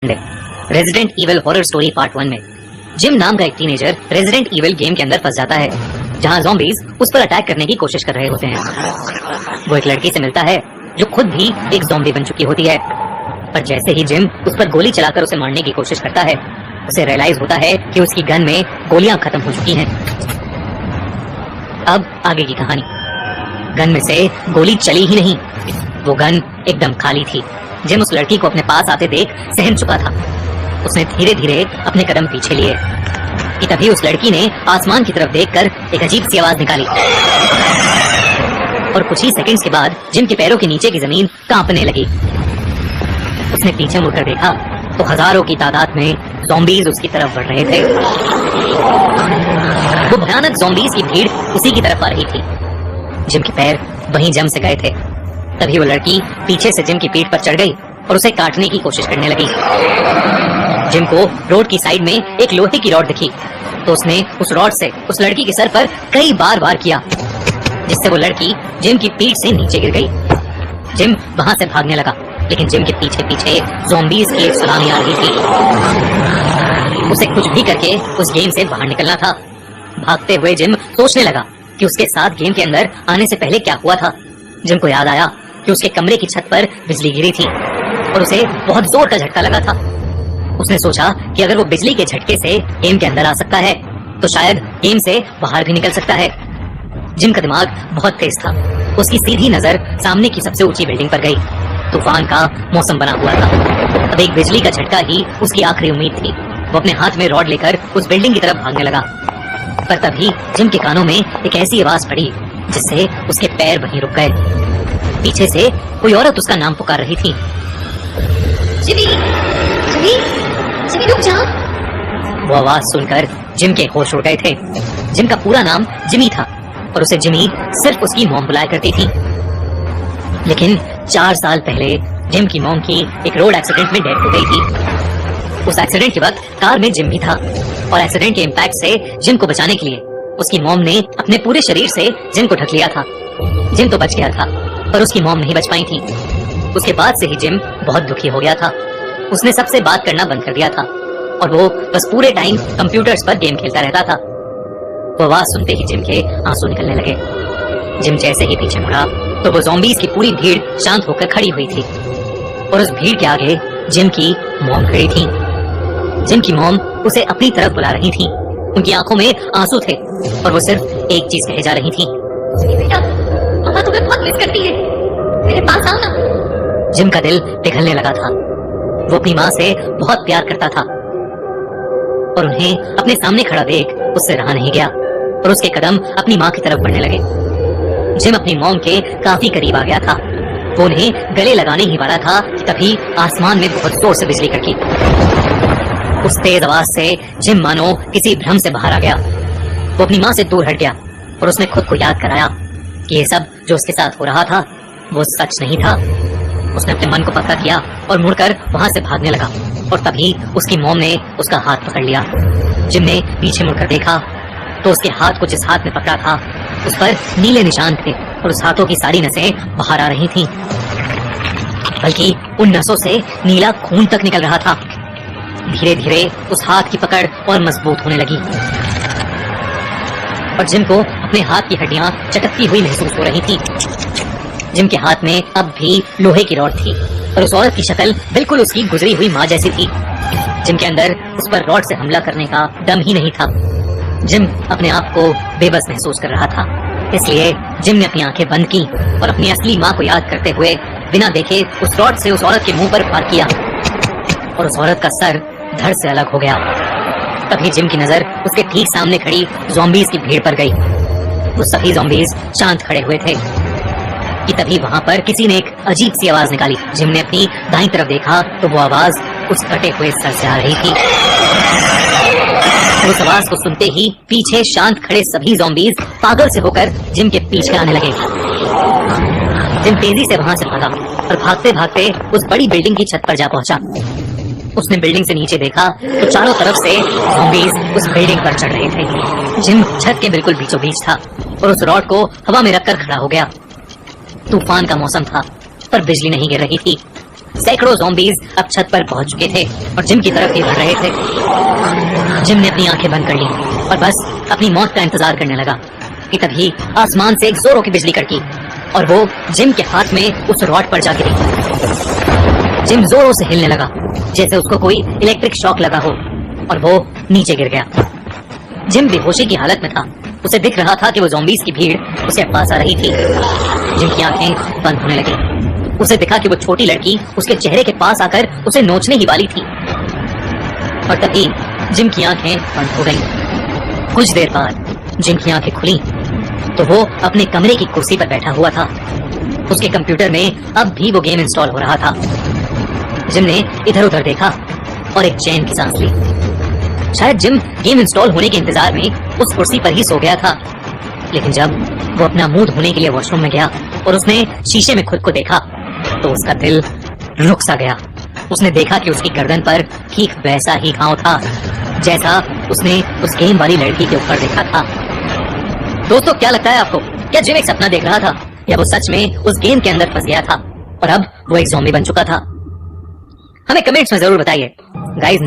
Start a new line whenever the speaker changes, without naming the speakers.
Resident evil horror story part 1 में gym नाम का एक टीनेजर रेजिडेंट इविल गेम के अंदर फंस जाता है, जहां ज़ॉम्बीज उस पर अटैक करने की कोशिश कर रहे होते हैं। वो एक लड़की से मिलता है जो खुद भी एक ज़ॉम्बी बन चुकी होती है, पर जैसे ही जिम उस पर गोली चलाकर उसे मारने की कोशिश करता है, उसे रियलाइज होता है कि उसकी गन में गोलियां खत्म हो चुकी हैं। अब आगे की कहानी। गन में से गोली चली ही नहीं, वो गन एकदम खाली थी। जिम उस लड़की को अपने पास आते देख सहम चुका था। उसने धीरे धीरे अपने कदम पीछे लिए कि तभी उस लड़की ने आसमान की तरफ देखकर एक अजीब सी आवाज निकाली और कुछ ही सेकंड्स के बाद जिम के पैरों के नीचे की जमीन कांपने लगी। उसने पीछे मुड़कर देखा तो हजारों की तादाद में ज़ॉम्बीज उसकी तरफ बढ़ रहे थे। वो भयानक ज़ॉम्बीज की भीड़ उसी की तरफ आ रही थी। जिम के पैर वहीं जम से गए थे। तभी वो लड़की पीछे से जिम की पीठ पर चढ़ गई और उसे काटने की कोशिश करने लगी। जिम को रोड की साइड में एक लोहे की रॉड दिखी तो उसने उस रॉड से उस लड़की के सर पर कई बार वार किया, जिससे वो लड़की जिम की पीठ से नीचे गिर गई। जिम वहां से भागने लगा, लेकिन जिम के पीछे पीछे ज़ॉम्बीज की एक सुनामी आ रही थी। उसे कुछ भी करके उस गेम से बाहर निकलना था। भागते हुए जिम सोचने लगा कि उसके साथ गेम के अंदर आने से पहले क्या हुआ था। जिम को याद आया कि उसके कमरे की छत पर बिजली गिरी थी और उसे बहुत जोर का झटका लगा था। उसने सोचा कि अगर वो बिजली के झटके से गेम के अंदर आ सकता है तो शायद गेम से बाहर भी निकल सकता है। जिम का दिमाग बहुत तेज था। उसकी सीधी नजर सामने की सबसे ऊंची बिल्डिंग पर गई। तूफान का मौसम बना हुआ था। अब एक बिजली का झटका ही उसकी आखिरी उम्मीद थी। वो अपने हाथ में रॉड लेकर उस बिल्डिंग की तरफ भागने लगा, पर तभी जिम के कानों में एक ऐसी आवाज पड़ी जिससे उसके पैर वहीं रुक गए। पीछे से कोई औरत उसका नाम पुकार रही थी। जिमी, जिमी, जिमी रुक जा। वो आवाज सुनकर जिम के होश उड़ गए थे। जिम का पूरा नाम जिमी था और उसे जिमी सिर्फ उसकी मॉम बुलाया करती थी। लेकिन 4 साल पहले जिम की मॉम की एक रोड एक्सीडेंट में डेथ हो गई थी। उस एक्सीडेंट के वक्त कार में जिम भी था और एक्सीडेंट के इम्पैक्ट से जिम को बचाने के लिए उसकी मॉम ने अपने पूरे शरीर से जिम को ढक लिया था। जिम तो बच गया था, पर उसकी मॉम नहीं बच पाई थी। उसके बाद से ही जिम बहुत दुखी हो गया था। उसने सबसे बात करना बंद कर दिया था और वो बस पूरे टाइम कंप्यूटर्स पर गेम खेलता रहता था। वो आवाज सुनते ही जिम के आंसू निकलने लगे। जिम जैसे ही पीछे मुड़ा तो वो ज़ॉम्बीज की पूरी भीड़ शांत होकर खड़ी हुई थी और उस भीड़ के आगे जिम की मॉम खड़ी थी। जिम की मॉम उसे अपनी तरफ बुला रही थी। उनकी आंखों में आंसू थे और वो सिर्फ एक चीज कहे जा रही थी, बेटा, मम्मा तुम्हें बहुत मिस करती है, मेरे पास आओ ना। जिम का दिल पिघलने लगा था। वो अपनी माँ से बहुत प्यार करता था और उन्हें अपने सामने खड़ा देख उससे रहा नहीं गया और उसके कदम अपनी माँ की तरफ बढ़ने लगे। जिम अपनी मॉम के काफी करीब आ गया था। वो उन्हें गले लगाने ही वाला था कि तभी आसमान में बहुत जोर से बिजली कड़की। उस तेज आवाज से जिम मानो किसी भ्रम से बाहर आ गया। वो अपनी माँ से दूर हट गया और उसने खुद को याद कराया कि ये सब जो उसके साथ हो रहा था वो सच नहीं था। उसने अपने मन को पक्का किया और मुड़कर वहां से भागने लगा और तभी उसकी मॉम ने उसका हाथ पकड़ लिया। जिम ने पीछे मुड़कर देखा तो उसके हाथ को जिस हाथ में पकड़ा था उस पर नीले निशान थे और उस हाथों की सारी नसें बाहर आ रही थीं, बल्कि उन नसों से नीला खून तक निकल रहा था। धीरे धीरे उस हाथ की पकड़ और मजबूत होने लगी और जिम को अपने हाथ की हड्डियां चटकती हुई महसूस हो रही थी। जिम के हाथ में अब भी लोहे की रॉड थी और उस औरत की शक्ल बिल्कुल उसकी गुजरी हुई माँ जैसी थी। जिम के अंदर उस पर रॉड से हमला करने का दम ही नहीं था। जिम अपने आप को बेबस महसूस कर रहा था, इसलिए जिम ने अपनी आंखें बंद की और अपनी असली माँ को याद करते हुए बिना देखे उस रॉड से उस औरत के मुंह पर वार किया और उस औरत का सर धड़ से अलग हो गया। तभी जिम की नजर उसके ठीक सामने खड़ी ज़ॉम्बीज की भीड़ पर गई। वो सभी ज़ॉम्बीज शांत खड़े हुए थे कि तभी वहां पर किसी ने एक अजीब सी आवाज निकाली। जिम ने अपनी दाईं तरफ देखा तो वो आवाज उस कटे हुए सर से आ रही थी। उस आवाज को सुनते ही पीछे शांत खड़े सभी ज़ॉम्बीज पागल से होकर जिम के पीछे आने लगे। जिम तेजी से वहां से भागा और भागते भागते उस बड़ी बिल्डिंग की छत पर जा पहुंचा। उसने बिल्डिंग से नीचे देखा तो चारों तरफ से ज़ॉम्बीज उस बिल्डिंग पर चढ़ रहे थे। जिम छत के बिल्कुल बीचों बीच था और उस रॉड को हवा में रखकर खड़ा हो गया। तूफान का मौसम था पर बिजली नहीं गिर रही थी। सैकड़ों ज़ॉम्बीज अब छत पर पहुंच चुके थे और जिम की तरफ ही बढ़ रहे थे। जिम ने अपनी आंखें बंद कर ली और बस अपनी मौत का इंतजार करने लगा कि तभी आसमान से एक जोरों की बिजली कड़की और वो जिम के हाथ में उस रॉड पर जा गिरी। जिम जोरों से हिलने लगा जैसे उसको कोई इलेक्ट्रिक शॉक लगा हो और वो नीचे गिर गया। जिम बेहोशी की हालत में था। उसे दिख रहा था कि वो ज़ॉम्बीज की भीड़ उसे पास आ रही थी। जिम की आंखें बंद होने लगी। उसे दिखा कि वो छोटी लड़की उसके चेहरे के पास आकर उसे नोचने ही वाली थी और तभी जिम की आंखें बंद हो गईं। कुछ देर बाद जिम की आंखें खुली तो वो अपने कमरे की कुर्सी पर बैठा हुआ था। उसके कंप्यूटर में अब भी वो गेम इंस्टॉल हो रहा था। जिम ने इधर उधर देखा और एक चैन की सांस ली। शायद जिम गेम इंस्टॉल होने के इंतजार में उस कुर्सी पर ही सो गया था। लेकिन जब वो अपना मुंह धोने के लिए वॉशरूम में गया और उसने शीशे में खुद को देखा तो उसका दिल रुक सा गया। उसने देखा कि उसकी गर्दन पर ठीक वैसा ही घाव था जैसा उसने उस गेम वाली लड़की के ऊपर देखा था। दोस्तों, क्या लगता है आपको? क्या जिम एक सपना देख रहा था या वो सच में उस गेम के अंदर फंस गया था और अब वो एक ज़ॉम्बी बन चुका था? हमें कमेंट्स में जरूर बताइए गाइस।